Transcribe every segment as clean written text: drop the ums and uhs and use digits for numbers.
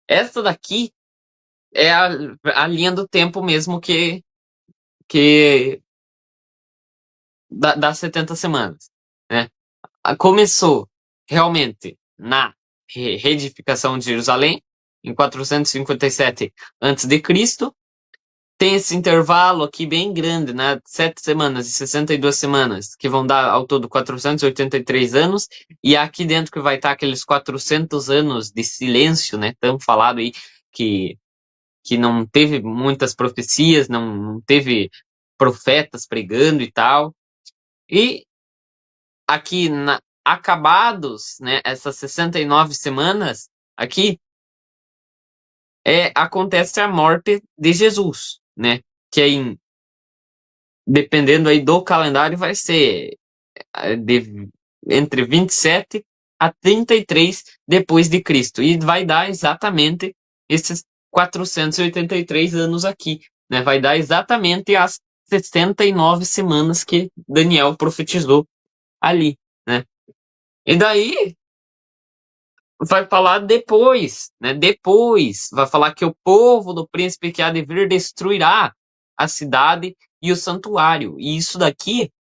Essa daqui é a linha do tempo mesmo que das 70 semanas, né? Começou realmente na reedificação de Jerusalém, em 457 a.C. Tem esse intervalo aqui bem grande, né? 7 semanas e 62 semanas, que vão dar ao todo 483 anos, e aqui dentro que vai estar aqueles 400 anos de silêncio, né? Tão falado aí, que, que não teve muitas profecias, não teve profetas pregando e tal. E aqui, acabados, né, essas 69 semanas, aqui, acontece a morte de Jesus, né? Que é dependendo aí do calendário, vai ser entre 27 a 33 depois de Cristo. E vai dar exatamente esses 483 anos aqui, né? Vai dar exatamente as 69 semanas que Daniel profetizou ali, né? E daí vai falar depois, né? Depois vai falar que o povo do príncipe que há de vir destruirá a cidade e o santuário. E isso daqui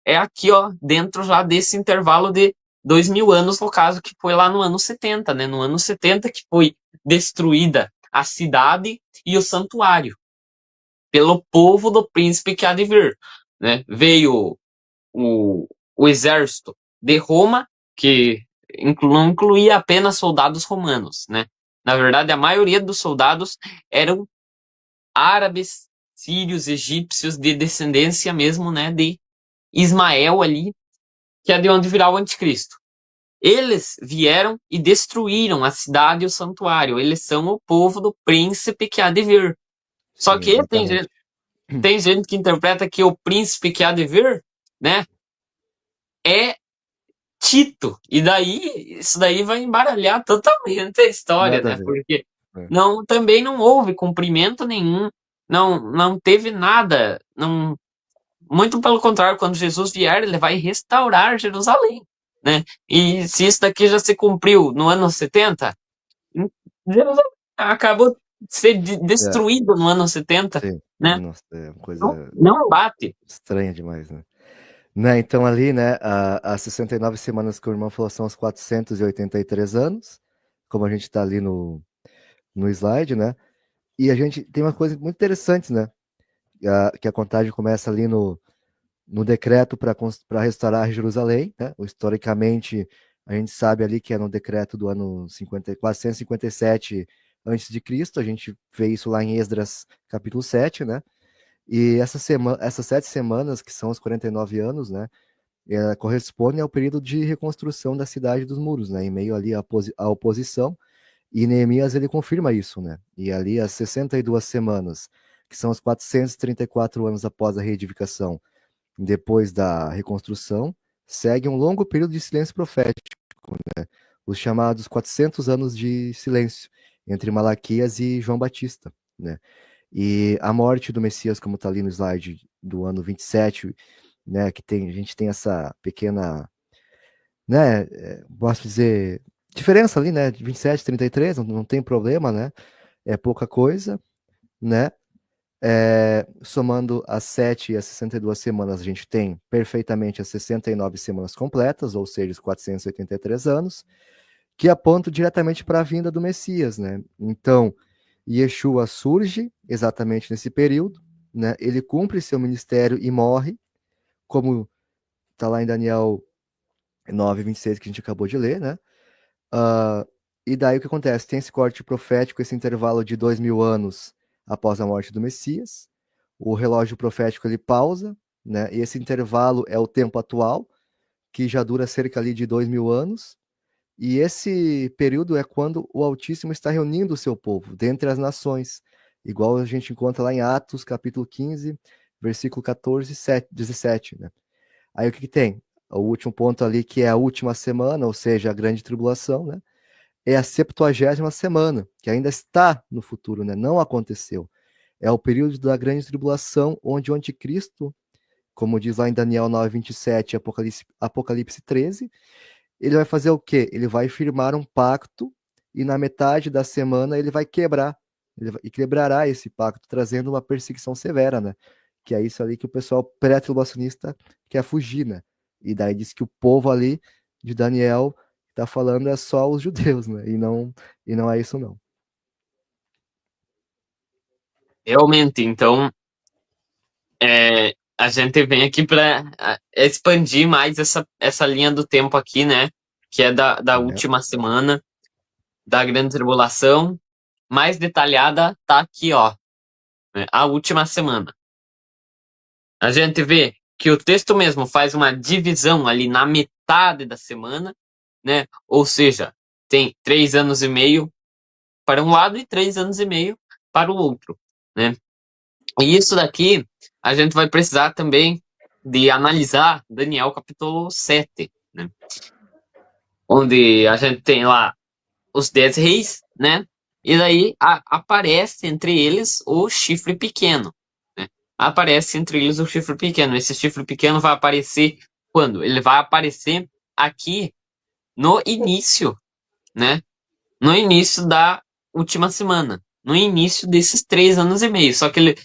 é aqui, ó, dentro já desse intervalo de 2.000 anos, no caso, que foi lá no ano 70, né? No ano 70 que foi destruída a cidade e o santuário pelo povo do príncipe que há de vir, né? Veio o, o exército de Roma, que não incluía apenas soldados romanos, né? Na verdade, a maioria dos soldados eram árabes, sírios, egípcios, de descendência mesmo, né? De Ismael ali, que é de onde virá o anticristo. Eles vieram e destruíram a cidade e o santuário. Eles são o povo do príncipe que há de vir. Só Sim, que exatamente. tem gente que interpreta que o príncipe que há de vir, né, é Tito. E daí, isso daí vai embaralhar totalmente a história, Nada a né? ver. Porque É. também não houve cumprimento nenhum, não teve nada, muito pelo contrário, quando Jesus vier, ele vai restaurar Jerusalém, né? E se isso daqui já se cumpriu no ano 70, Jerusalém acabou de ser É, destruído no ano 70, sim. né? Nossa, é uma Não, coisa não bate. estranha demais, né? Né, então ali, né, as 69 semanas que o irmão falou são os 483 anos, como a gente está ali no slide, né? E a gente tem uma coisa muito interessante, né? Que a contagem começa ali no decreto para restaurar Jerusalém, né? Historicamente, a gente sabe ali que é no decreto do ano 457 antes de Cristo, a gente vê isso lá em Esdras capítulo 7, né? E essas 7 semanas, que são os 49 anos, né? Correspondem ao período de reconstrução da cidade dos muros, né? Em meio ali à oposição. E Neemias ele confirma isso, né? E ali as 62 semanas, que são os 434 anos após a reedificação, depois da reconstrução, segue um longo período de silêncio profético, os chamados 400 anos de silêncio, entre Malaquias e João Batista, né? E a morte do Messias, como está ali no slide do ano 27, né, a gente tem essa pequena, né, posso dizer, diferença ali, né, de 27 e 33, não tem problema, né? É pouca coisa, né? Somando as 7 e as 62 semanas, a gente tem perfeitamente as 69 semanas completas, ou seja, os 483 anos, que apontam diretamente para a vinda do Messias, né? Então, Yeshua surge exatamente nesse período, né? Ele cumpre seu ministério e morre, como está lá em Daniel 9:26 que a gente acabou de ler, né? Uh, e daí o que acontece? Tem esse corte profético, esse intervalo de 2.000 anos após a morte do Messias. O relógio profético ele pausa, né? E esse intervalo é o tempo atual, que já dura cerca ali de 2.000 anos. E esse período é quando o Altíssimo está reunindo o seu povo dentre as nações, igual a gente encontra lá em Atos, capítulo 15, versículo 14 e 17, né? Aí o que tem? O último ponto ali, que é a última semana, ou seja, a grande tribulação, né? É a 70ª semana, que ainda está no futuro, né? Não aconteceu. É o período da grande tribulação, onde o anticristo, como diz lá em Daniel 9:27, Apocalipse 13, ele vai fazer o quê? Ele vai firmar um pacto e na metade da semana ele vai quebrar, e quebrará esse pacto, trazendo uma perseguição severa, né? Que é isso ali que o pessoal pré-tribulacionista quer fugir, né? E daí diz que o povo ali de Daniel tá falando é só os judeus, né? E não é isso não. Realmente, então, a gente vem aqui para expandir mais essa linha do tempo aqui, né? Que é da É, última semana da grande tribulação. Mais detalhada tá aqui, ó, né, a última semana. A gente vê que o texto mesmo faz uma divisão ali na metade da semana, né? Ou seja, tem 3 anos e meio para um lado e 3 anos e meio para o outro, né? E isso daqui a gente vai precisar também de analisar Daniel capítulo 7, né? Onde a gente tem lá os 10 reis, né? E daí aparece entre eles o chifre pequeno, né? Aparece entre eles o chifre pequeno. Esse chifre pequeno vai aparecer quando? Ele vai aparecer aqui no início, né? No início da última semana, no início desses 3 anos e meio. Só que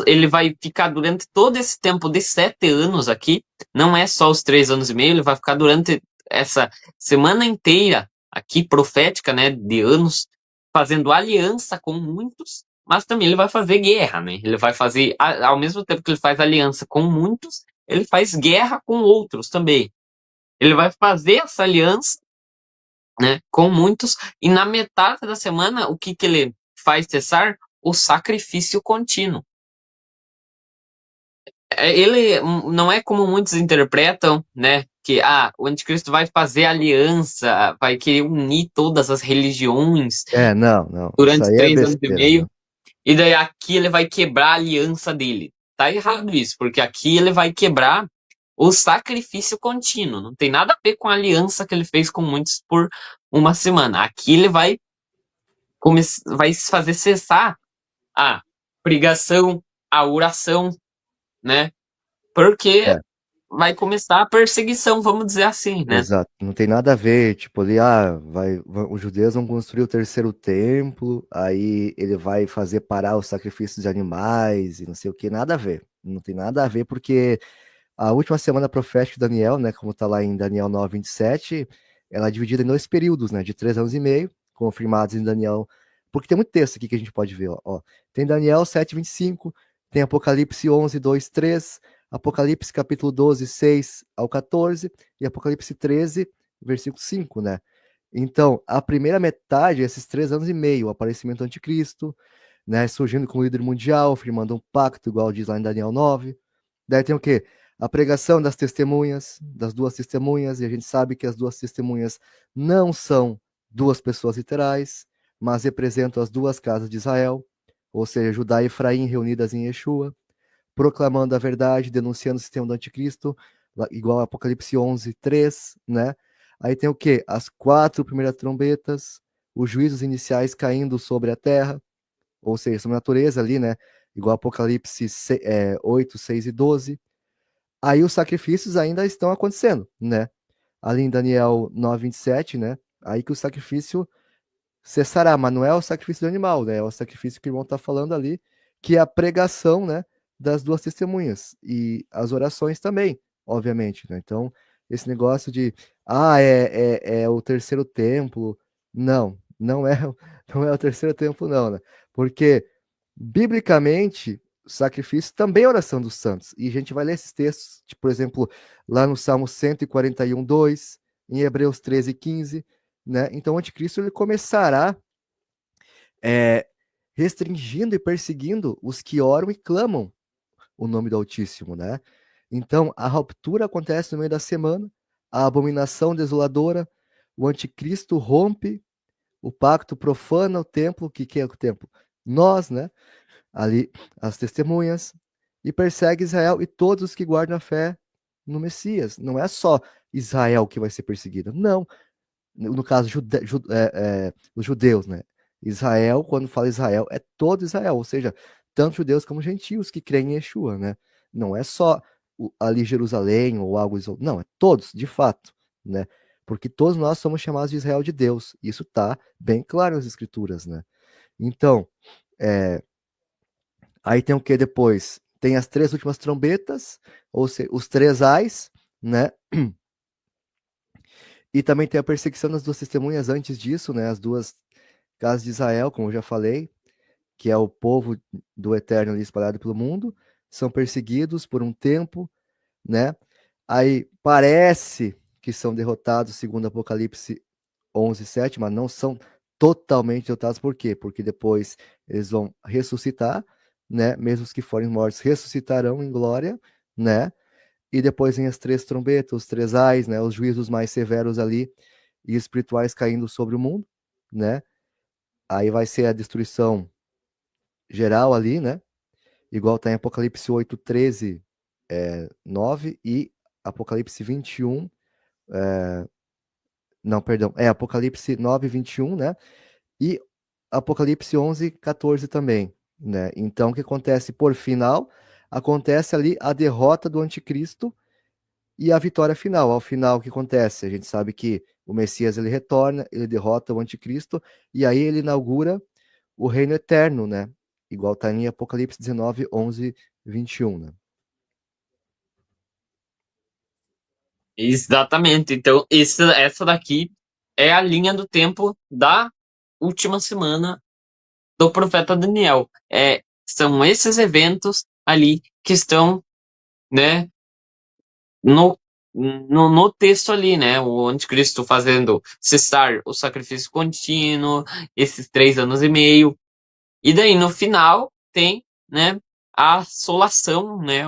ele vai ficar durante todo esse tempo de 7 anos aqui, não é só os 3 anos e meio, ele vai ficar durante essa semana inteira aqui, profética, né, de anos, fazendo aliança com muitos, mas também ele vai fazer guerra, né? Ele vai fazer, ao mesmo tempo que ele faz aliança com muitos, ele faz guerra com outros também. Ele vai fazer essa aliança, né, com muitos, e na metade da semana, o que ele faz cessar? O sacrifício contínuo. Ele não é como muitos interpretam, né, que o anticristo vai fazer aliança, vai querer unir todas as religiões não, não. Isso durante aí é três anos e besteira, né? meio, e daí aqui ele vai quebrar a aliança dele. Tá errado isso, porque aqui ele vai quebrar o sacrifício contínuo. Não tem nada a ver com a aliança que ele fez com muitos por uma semana. Aqui ele vai fazer cessar a pregação, a oração, né? Porque É. vai começar a perseguição, vamos dizer assim, né? Exato, não tem nada a ver, tipo ali, os judeus vão construir o terceiro templo, aí ele vai fazer parar os sacrifícios de animais e não sei o que, nada a ver, não tem nada a ver, porque a última semana profética de Daniel, né, como tá lá em Daniel 9:27, ela é dividida em 2 períodos, né, de 3 anos e meio, confirmados em Daniel, porque tem muito texto aqui que a gente pode ver, ó. Tem Daniel 7:25, tem Apocalipse 11:2-3, Apocalipse capítulo 12, 6 ao 14 e Apocalipse 13, versículo 5, né? Então, a primeira metade, esses 3 anos e meio, o aparecimento do anticristo, né, surgindo como líder mundial, firmando um pacto, igual diz lá em Daniel 9. Daí tem o quê? A pregação das testemunhas, das duas testemunhas, e a gente sabe que as duas testemunhas não são duas pessoas literais, mas representam as duas casas de Israel, ou seja, Judá e Efraim reunidas em Yeshua, proclamando a verdade, denunciando o sistema do anticristo, igual a Apocalipse 11:3, né? Aí tem o quê? As 4 primeiras trombetas, os juízos iniciais caindo sobre a terra, ou seja, sobre a natureza ali, né? Igual Apocalipse 8, 6 e 12. Aí os sacrifícios ainda estão acontecendo, né? Ali em Daniel 9:27, né? Aí que o sacrifício cessará, mas não é o sacrifício do animal, né? É o sacrifício que o irmão está falando ali, que é a pregação, né, das duas testemunhas e as orações também, obviamente, né? Então, esse negócio de é o terceiro templo, não é, não é o terceiro templo, não, né? Porque biblicamente o sacrifício também é oração dos santos. E a gente vai ler esses textos, tipo, por exemplo, lá no Salmo 141:2, em Hebreus 13:15, né? Então o anticristo ele começará é, restringindo e perseguindo os que oram e clamam o nome do Altíssimo, né? Então a ruptura acontece no meio da semana, a abominação desoladora, o anticristo rompe o pacto, profana o templo, que é o templo? Nós, né? Ali as testemunhas, e persegue Israel e todos os que guardam a fé no Messias. Não é só Israel que vai ser perseguido, não. No caso, os judeus, né? Israel, quando fala Israel, é todo Israel, ou seja, tanto judeus como gentios que creem em Yeshua, né? Não é só ali Jerusalém ou algo isolado, não, é todos, de fato, né? Porque todos nós somos chamados de Israel de Deus. Isso está bem claro nas Escrituras, né? Então, aí tem o que depois? Tem as 3 últimas trombetas, ou seja, os 3 ais, né? E também tem a perseguição das 2 testemunhas antes disso, né? As 2 casas de Israel, como eu já falei, que é o povo do Eterno ali espalhado pelo mundo, são perseguidos por um tempo, né? Aí parece que são derrotados, segundo Apocalipse 11:7, mas não são totalmente derrotados. Por quê? Porque depois eles vão ressuscitar, né? Mesmo os que forem mortos ressuscitarão em glória, né? E depois vem as 3 trombetas, os 3 ais, né? Os juízos mais severos ali e espirituais caindo sobre o mundo, né? Aí vai ser a destruição geral ali, né? Igual tá em Apocalipse 8:13, 9 e Apocalipse 21, não, perdão, Apocalipse 9:21, né? E Apocalipse 11:14 também, né? Então, o que acontece por final? Acontece ali a derrota do anticristo e a vitória final. Ao final, o que acontece? A gente sabe que o Messias ele retorna, ele derrota o anticristo e aí ele inaugura o reino eterno, né? Igual tá em Apocalipse 19, 11, 21, né? Exatamente. Então, essa daqui é a linha do tempo da última semana do profeta Daniel. São esses eventos ali que estão, né, no, no texto ali, né? O anticristo fazendo cessar o sacrifício contínuo, esses 3 anos e meio. E daí, no final, tem, né, a assolação, né,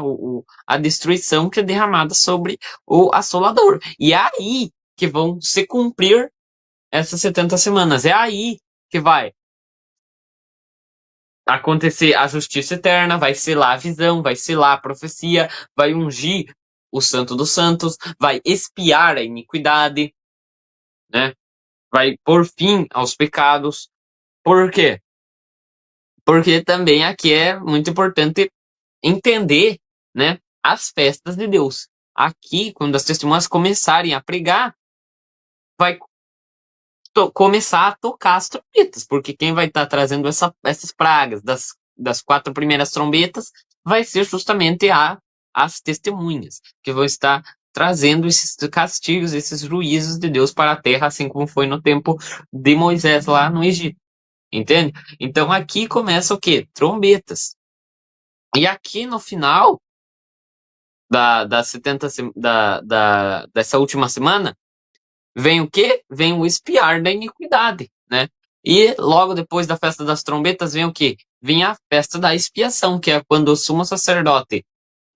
a destruição que é derramada sobre o assolador. E é aí que vão se cumprir essas 70 semanas. É aí que vai acontecer a justiça eterna, vai selar a visão, vai selar a profecia, vai ungir o Santo dos Santos, vai expiar a iniquidade, né? Vai pôr fim aos pecados. Por quê? Porque também aqui é muito importante entender, né, as festas de Deus. Aqui, quando as testemunhas começarem a pregar, vai começar a tocar as trombetas, porque quem vai estar trazendo essas pragas das 4 primeiras trombetas vai ser justamente as testemunhas, que vão estar trazendo esses castigos, esses juízos de Deus para a terra, assim como foi no tempo de Moisés lá no Egito. Entende? Então aqui começa o quê? Trombetas. E aqui no final da 70 dessa última semana, vem o quê? Vem o espiar da iniquidade, né? E logo depois da festa das trombetas vem o quê? Vem a festa da expiação, que é quando o sumo sacerdote,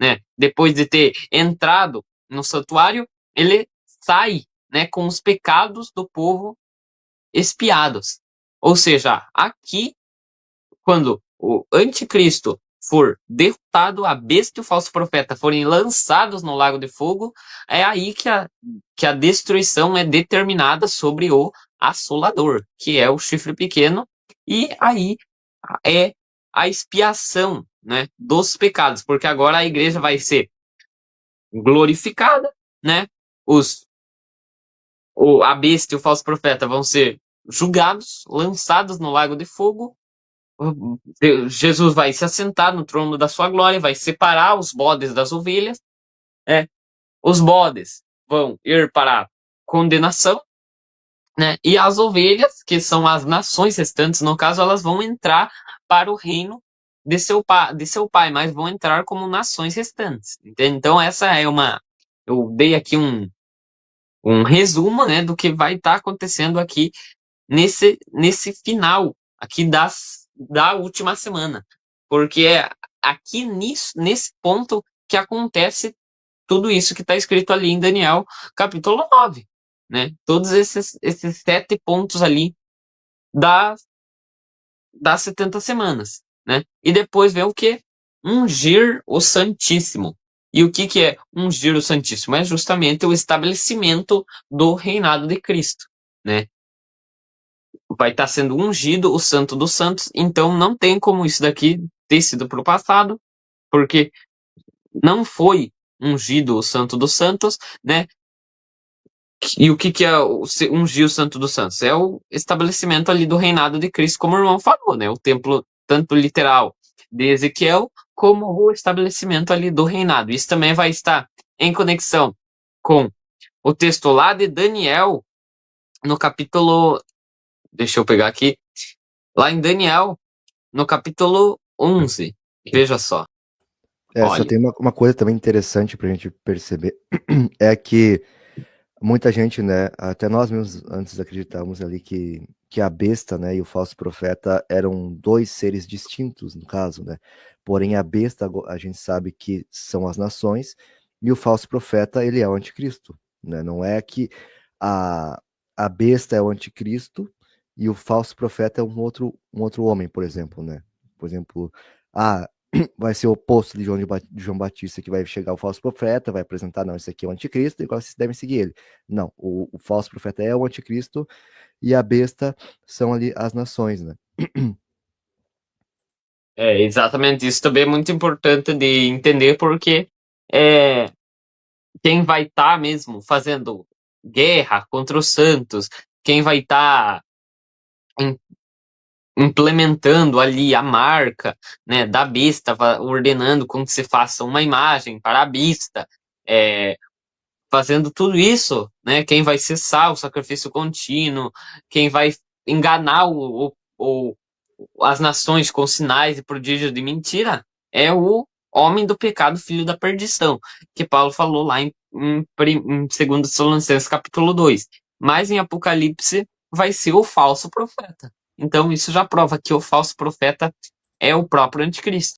né, depois de ter entrado no santuário, ele sai, né, com os pecados do povo expiados. Ou seja, aqui quando o anticristo for derrotado, a besta e o falso profeta forem lançados no lago de fogo, é aí que a destruição é determinada sobre o assolador, que é o chifre pequeno, e aí é a expiação, né, dos pecados, porque agora a igreja vai ser glorificada, né? A besta e o falso profeta vão ser julgados, lançados no lago de fogo. Jesus vai se assentar no trono da sua glória, vai separar os bodes das ovelhas. Né? Os bodes vão ir para a condenação, né? E as ovelhas, que são as nações restantes, no caso, elas vão entrar para o reino de seu pai, mas vão entrar como nações restantes. Entende? Então, essa é uma. Eu dei aqui um resumo, né, do que vai estar acontecendo aqui nesse final aqui da última semana. Porque é aqui nesse ponto que acontece tudo isso que está escrito ali em Daniel, capítulo 9. Né? Todos esses 7 pontos ali das, das 70 semanas. Né? E depois vem o que? Ungir o Santíssimo. E o que é ungir o Santíssimo? É justamente o estabelecimento do reinado de Cristo. Né? Vai estar sendo ungido o Santo dos Santos, então não tem como isso daqui ter sido para o passado, porque não foi ungido o Santo dos Santos, né? E o que que é ungir o Santo dos Santos? É o estabelecimento ali do reinado de Cristo, como o irmão falou, né? O templo, tanto literal de Ezequiel, como o estabelecimento ali do reinado. Isso também vai estar em conexão com o texto lá de Daniel, no capítulo. Deixa eu pegar aqui. Lá em Daniel, no capítulo 11. Veja só. Só Olha. tem uma coisa também interessante pra gente perceber, é que muita gente, né, até nós mesmos antes acreditávamos ali que a besta, né, e o falso profeta eram dois seres distintos, no caso, né? Porém, a besta, a gente sabe que são as nações, e o falso profeta, ele é o anticristo, né? Não é que a, a besta é o anticristo e o falso profeta é um outro homem, por exemplo, né? Por exemplo, ah, vai ser o oposto de de João Batista, que vai chegar o falso profeta, vai apresentar, não, esse aqui é o anticristo, e agora vocês devem seguir ele. Não, o falso profeta é o anticristo e a besta são ali as nações, né? É exatamente isso também é muito importante de entender, porque é, quem vai estar mesmo fazendo guerra contra os santos, quem vai estar implementando ali a marca, né, da besta, ordenando com que se faça uma imagem para a besta, é, fazendo tudo isso, né, quem vai cessar o sacrifício contínuo, quem vai enganar as nações com sinais e prodígios de mentira, é o homem do pecado, filho da perdição, que Paulo falou lá em 2 Tessalonicenses capítulo 2. Mas em Apocalipse vai ser o falso profeta. Então isso já prova que o falso profeta é o próprio anticristo.